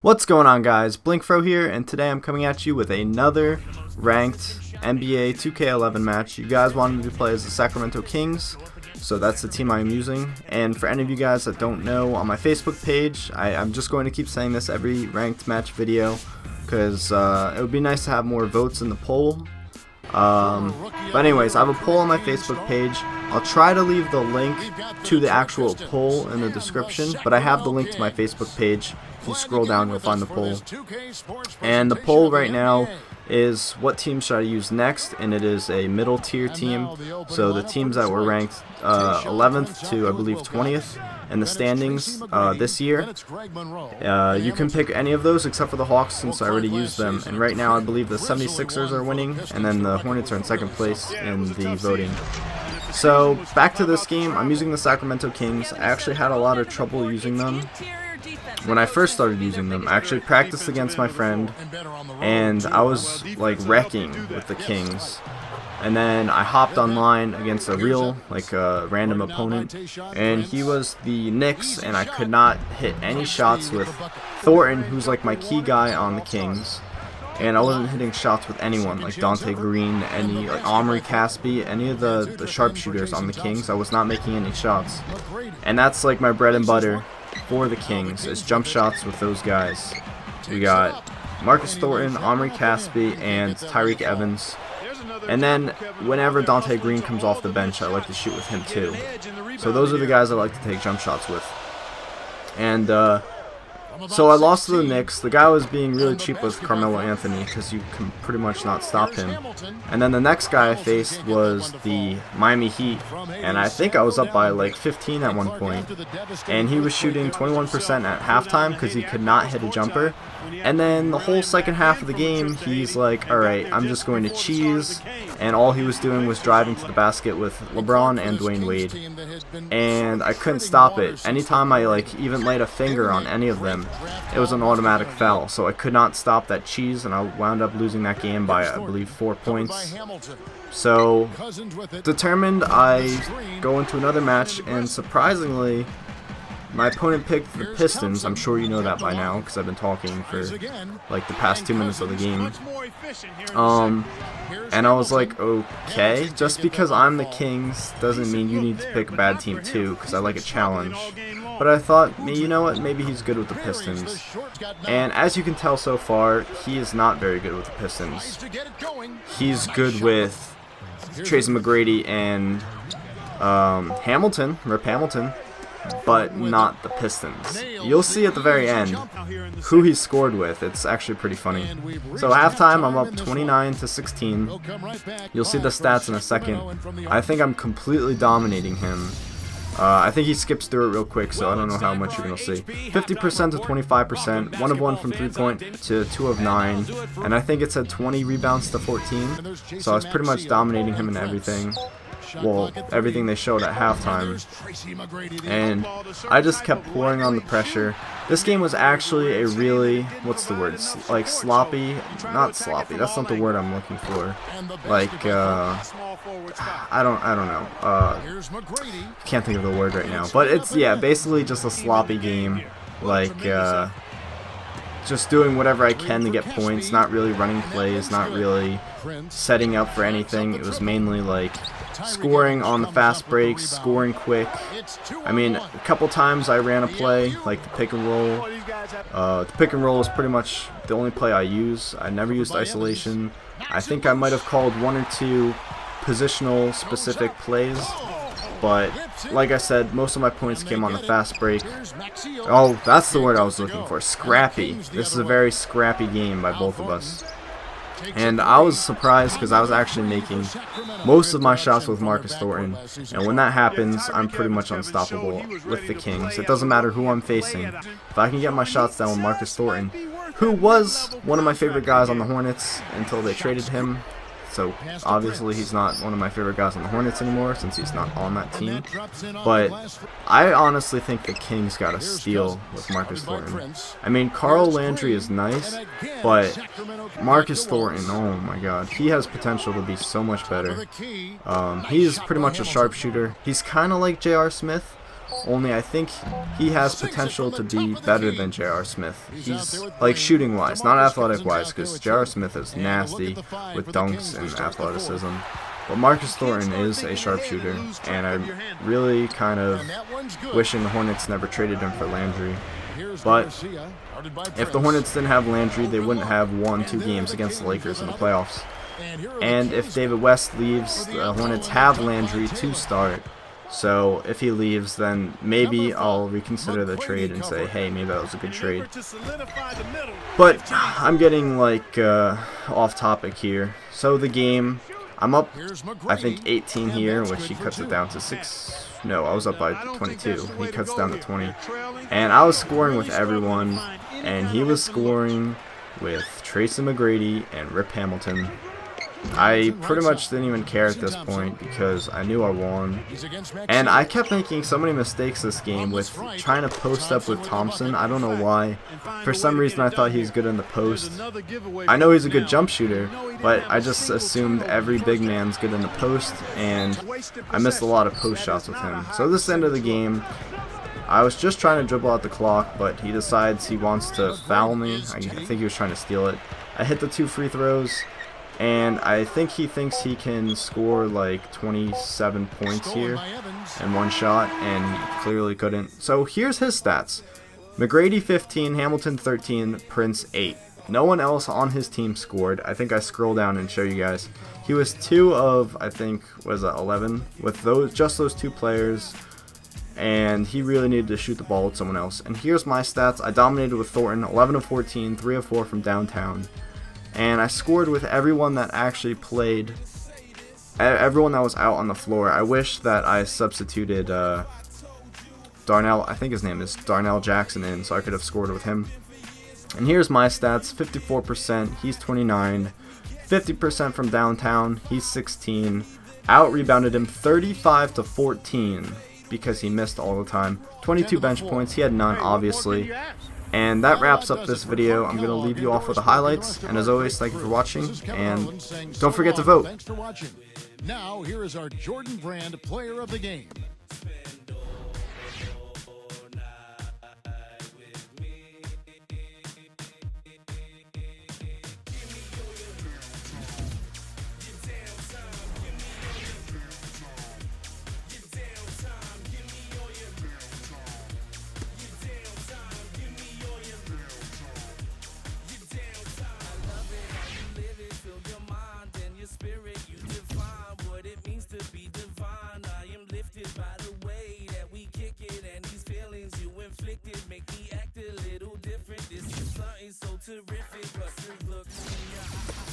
What's going on, guys? blinkFRO here, and today I'm coming at you with another ranked NBA 2K11 match. You guys wanted me to play as the Sacramento Kings, so that's the team I'm using. And for any of you guys that don't know, on my Facebook page, I'm just going to keep saying this every ranked match video because it would be nice to have more votes in the poll. But anyways, I have a poll on my Facebook page. I'll try to leave the link to the actual poll in the description, but I have the link to my Facebook page. If you scroll down, you'll find the poll. And the poll right now is what team should I use next, and it is a middle tier team. So the teams that were ranked 11th to I believe 20th in the standings this year. You can pick any of those except for the Hawks since I already used them. And right now I believe the 76ers are winning, and then the Hornets are in second place in the voting. So back to this game, I'm using the Sacramento Kings. I actually had a lot of trouble using them when I first started using them. I actually practiced against my friend, and I was like wrecking with the Kings. And then I hopped online against a real, random opponent, and he was the Knicks, and I could not hit any shots with Thornton, who's like my key guy on the Kings. And I wasn't hitting shots with anyone, like Dante Green, any like Omri Caspi, any of the sharpshooters on the Kings. I was not making any shots. And that's like my bread and butter for the Kings, is jump shots with those guys. We got Marcus Thornton, Omri Caspi, and Tyreke Evans. And then whenever Dante Green comes off the bench, I like to shoot with him too. So those are the guys I like to take jump shots with. And so I lost to the Knicks. The guy was being really cheap with Carmelo Anthony because you can pretty much not stop him. And then the next guy I faced was the Miami Heat, and I think I was up by like 15 at one point. And he was shooting 21% at halftime because he could not hit a jumper. And then the whole second half of the game, he's like, alright, I'm just going to cheese. And all he was doing was driving to the basket with LeBron and Dwayne Wade. And I couldn't stop it. Anytime I even laid a finger on any of them, it was an automatic foul. So I could not stop that cheese, and I wound up losing that game by, I believe, 4 points. So, determined, I go into another match, and surprisingly, my opponent picked the Pistons. I'm sure you know that by now because I've been talking for like the past 2 minutes of the game. And I was like, okay, just because I'm the Kings doesn't mean you need to pick a bad team too, because I like a challenge. But I thought, you know what, maybe he's good with the Pistons. And as you can tell so far, he is not very good with the Pistons. He's good with Tracy McGrady and Hamilton, Rip Hamilton, but not the Pistons. You'll see at the very end who he scored with. It's actually pretty funny. So halftime, I'm up 29-16. You'll see the stats in a second. I think I'm completely dominating him. I think he skips through it real quick, so I don't know how much you're going to see. 50% to 25%, 1 of 1 from 3-point to 2 of 9, and I think it said 20 rebounds to 14, so I was pretty much dominating him in everything. Well, everything they showed at halftime, and I just kept pouring on the pressure. This game was actually a really, what's the word, like sloppy, not sloppy, that's not the word I'm looking for, like, I don't know, can't think of the word right now, but it's, yeah, basically just a sloppy game, like, just doing whatever I can to get points, not really running plays, not really setting up for anything. It was mainly like scoring on the fast breaks, scoring quick. I mean, a couple times I ran a play, like the pick and roll. The pick and roll is pretty much the only play I use. I never used isolation. I think I might have called 1 or 2 positional specific plays. But, like I said, most of my points came on the fast break. Oh, that's the word I was looking for. Scrappy. This is a very scrappy game by both of us. And I was surprised because I was actually making most of my shots with Marcus Thornton. And when that happens, I'm pretty much unstoppable with the Kings. It doesn't matter who I'm facing. If I can get my shots down with Marcus Thornton, who was one of my favorite guys on the Hornets until they traded him. So obviously he's not one of my favorite guys on the Hornets anymore since he's not on that team. But I honestly think the Kings got a steal with Marcus Thornton. I mean, Carl Landry is nice, but Marcus Thornton, oh my god, he has potential to be so much better. He's pretty much a sharpshooter. He's kind of like J.R. Smith, only I think he has potential to be better than J.R. Smith. He's like shooting wise, not athletic wise, because J.R. Smith is nasty with dunks and athleticism. But Marcus Thornton is a sharpshooter, and I'm really kind of wishing the Hornets never traded him for Landry. But if the Hornets didn't have Landry, they wouldn't have won 2 games against the Lakers in the playoffs. And if David West leaves, the Hornets have Landry to start. So if he leaves, then maybe I'll reconsider the trade and say, hey, maybe that was a good trade. But I'm getting like off topic here. So the game, I'm up, I think 18 here, which he cuts it down to 6. No, I was up by 22. He cuts down to 20. And I was scoring with everyone, and he was scoring with Tracy McGrady and Rip Hamilton. I pretty much didn't even care at this point because I knew I won. And I kept making so many mistakes this game with trying to post up with Thompson. I don't know why. For some reason I thought he was good in the post. I know he's a good jump shooter, but I just assumed every big man's good in the post, and I missed a lot of post shots with him. So this end of the game, I was just trying to dribble out the clock, but he decides he wants to foul me. I think he was trying to steal it. I hit the 2 free throws. And I think he thinks he can score like 27 points here in one shot, and he clearly couldn't. So here's his stats. McGrady 15, Hamilton 13, Prince 8. No one else on his team scored. I think I scroll down and show you guys. He was 2 of, I think, was it 11? With just those 2 players. And he really needed to shoot the ball with someone else. And here's my stats. I dominated with Thornton, 11 of 14, 3 of 4 from downtown. And I scored with everyone that actually played, everyone that was out on the floor. I wish that I substituted Darnell, I think his name is Darnell Jackson, in, so I could have scored with him. And here's my stats: 54%, he's 29, 50% from downtown, he's 16. Out rebounded him 35 to 14 because he missed all the time. 22 bench points, he had none, obviously. And that wraps up this video. I'm going to leave you off with the highlights. And as always, thank you for watching. And don't forget to vote. Thanks for watching. Now, here is our Jordan Brand Player of the Game. Make me act a little different. This is something so terrific. But look in your eyes.